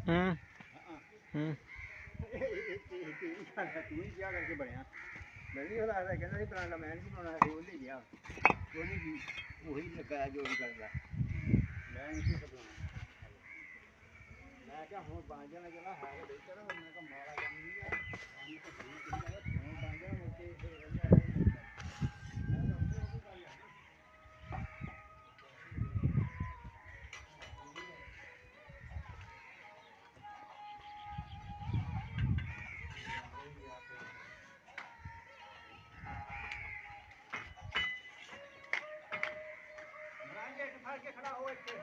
ਹੂੰ ਹੂੰ ਤੂੰ ਹੀ ਕਿਹਾ ਕਰਕੇ ਬਣਿਆ ਮੈਂ ਵੀ ਉਹਦਾ ਕਹਿੰਦਾ ਸੀ ਬਰਾਂਡਾ ਮੈਂ ਨਹੀਂ ਬਣਾਉਣਾ ਸੀ ਉਹਨੇ ਗਿਆ ਉਹਨੇ ਵੀ ਉਹੀ ਲਗਾਇਆ ਜੋ ਵੀ ਕਰਦਾ ਮੈਂ ਨਹੀਂ ਸੀ ਬਣਾਉਣਾ ਮੈਂ ਕਿਹਾ ਹੁਣ ਬਣ ਜਾਣਾ ਜਿਹੜਾ ਹੈ ਉਹ ਦੇ ਚੜਾ ਮੈਂ ਕਿਹਾ ਮਾਰਾ ਕੰਮ ਨਹੀਂ ਆ ਪਾਣੀ ਤਾਂ ਸਹੀ ਕਿੰਨਾ ਹੁਣ ਬਣ ਜਾਣਾ ਮੁੜ ਕੇ ਫਿਰ ਰਹਿੰਦਾ ਰਹਿ ਮੈਂ ਤਾਂ ਉੱਥੇ ਉਹ ਵੀ ਗੱਲ ਹੈ ਬਰਾਂਡੇ ਫੜ ਕੇ ਖੜਾ ਹੋ ਇੱਥੇ